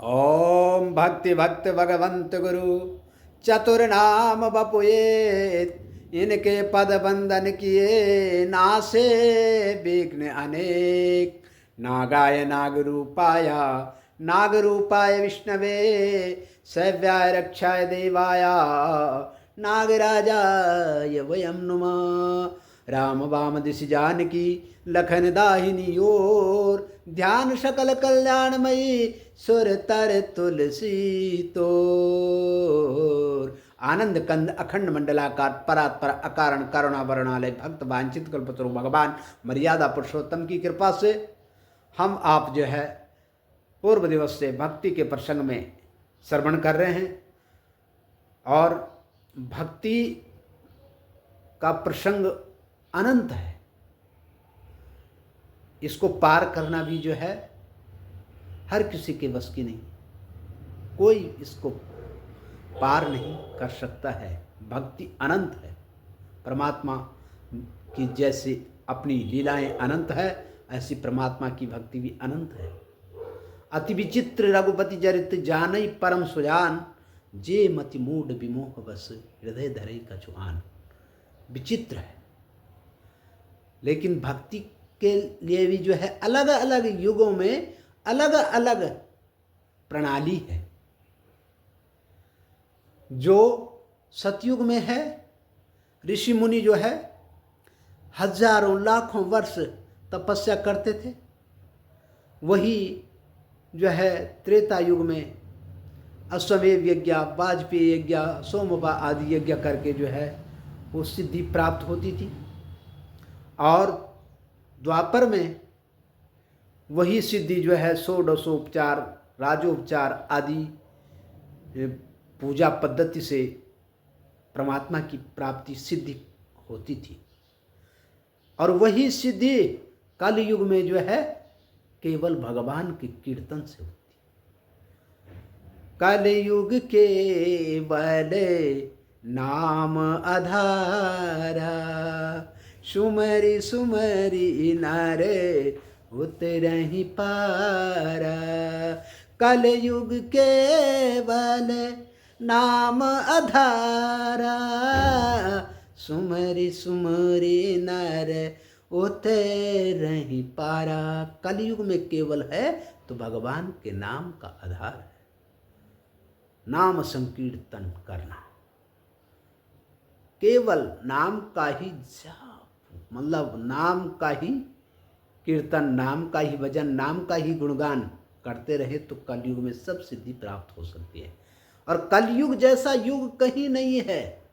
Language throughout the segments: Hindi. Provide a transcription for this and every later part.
ओम भक्ति भक्त भगवंत गुरु चतुर नाम बपुए, इनके पद बंदन किए नासे विघ्न अनेक। नागाय नागरूपाय नागरूपाय विष्णवे, सव्याय रक्षाय देवाय नागराजाय वयं नुमः। राम वाम दिशि जानकी लखन दाहिनी ओर, ध्यान सकल कल्याणमयी सुर तर तुलसी तोर। आनंद कंद अखंड मंडलाकार परात्पर अकारण करुणा वरणालय भक्त वांछित कल्पतरु भगवान मर्यादा पुरुषोत्तम की कृपा से हम आप जो है पूर्व दिवस से भक्ति के प्रसंग में श्रवण कर रहे हैं। और भक्ति का प्रसंग अनंत है, इसको पार करना भी जो है हर किसी के बस की नहीं, कोई इसको पार नहीं कर सकता है। भक्ति अनंत है, परमात्मा की जैसे अपनी लीलाएं अनंत है, ऐसी परमात्मा की भक्ति भी अनंत है। अति विचित्र रघुपति चरित जानई परम सुजान, जे मति मूड विमोह बस हृदय धरे कछुआन। विचित्र है, लेकिन भक्ति के लिए भी जो है अलग अलग युगों में अलग अलग प्रणाली है। जो सतयुग में है, ऋषि मुनि जो है हजारों लाखों वर्ष तपस्या करते थे, वही जो है त्रेता युग में अश्वमेध यज्ञ, वाजपेयी यज्ञ, सोमवा आदि यज्ञ करके जो है वो सिद्धि प्राप्त होती थी। और द्वापर में वही सिद्धि जो है षोडशोपचार, राजोपचार आदि पूजा पद्धति से परमात्मा की प्राप्ति सिद्धि होती थी। और वही सिद्धि कलयुग में जो है केवल भगवान के कीर्तन से होती। कलयुग केवल नाम आधारा, सुमरि सुमरि नर उतरहि पारा। कलयुग केवल नाम आधारा, सुमरि सुमरि नर उतरहि पारा। कलयुग में केवल है तो भगवान के नाम का आधार है, नाम संकीर्तन करना। केवल नाम का ही जाप, मतलब नाम का ही कीर्तन, नाम का ही भजन, नाम का ही गुणगान करते रहे तो कलयुग में सब सिद्धि प्राप्त हो सकती है। और कलयुग जैसा युग कहीं नहीं है।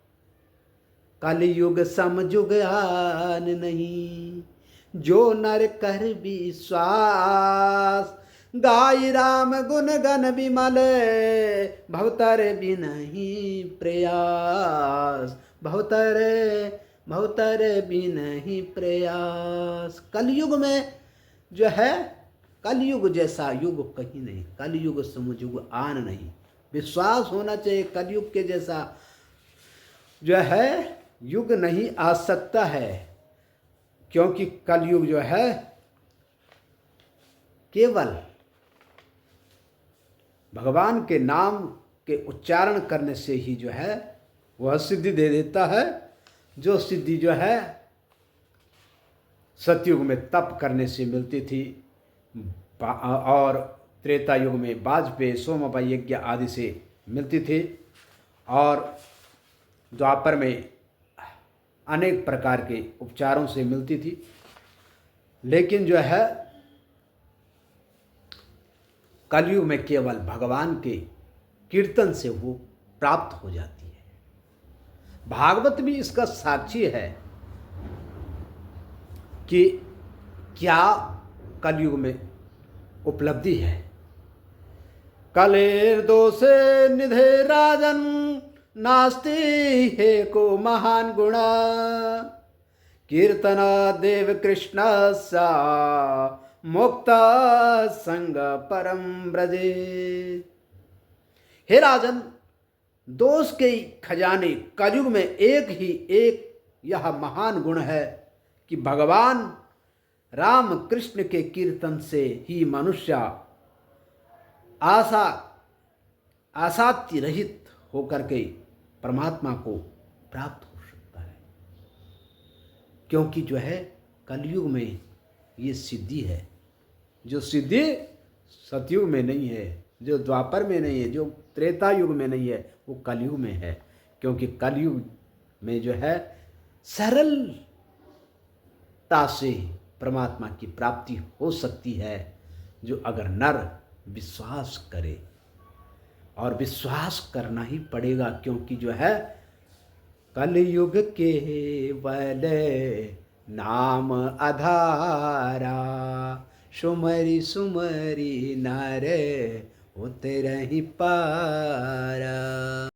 कलयुग समयुग आन नहीं, जो नर कर विश्वास। गाय राम गुण गण विमल, भवतर बिनहि प्रयास। भवतर बिनहि प्रयास। कलयुग में जो है, कलयुग जैसा युग कहीं नहीं, कलयुग समयुग आन नहीं। विश्वास होना चाहिए, कलयुग के जैसा जो है युग नहीं आ सकता है, क्योंकि कलयुग जो है केवल भगवान के नाम के उच्चारण करने से ही जो है वह सिद्धि दे देता है। जो सिद्धि जो है सतयुग में तप करने से मिलती थी, और त्रेता युग में वाजपेयी, सोमवा यज्ञ आदि से मिलती थी, और द्वापर में अनेक प्रकार के उपचारों से मिलती थी। लेकिन जो है कलयुग में केवल भगवान के कीर्तन से वो प्राप्त हो जाती है। भागवत भी इसका साक्षी है कि क्या कलयुग में उपलब्धि है। कलेर दोषे निधे राजन, नास्ति हे को महान गुणा। कीर्तना देव कृष्ण सा, मुक्ता संग परम ब्रजे। हे राजन, दोष के खजाने कलयुग में एक ही एक यह महान गुण है कि भगवान राम कृष्ण के कीर्तन से ही मनुष्य आशा आसात्य रहित होकर के परमात्मा को प्राप्त हो सकता है। क्योंकि जो है कलयुग में ये सिद्धि है, जो सिद्धि सतयुग में नहीं है, जो द्वापर में नहीं है, जो त्रेता युग में नहीं है, वो कलयुग में है। क्योंकि कलयुग में जो है सरलता से परमात्मा की प्राप्ति हो सकती है, जो अगर नर विश्वास करे, और विश्वास करना ही पड़ेगा। क्योंकि जो है कलयुग केवल नाम आधारा, सुमरि सुमरि नर उतरहि पारा।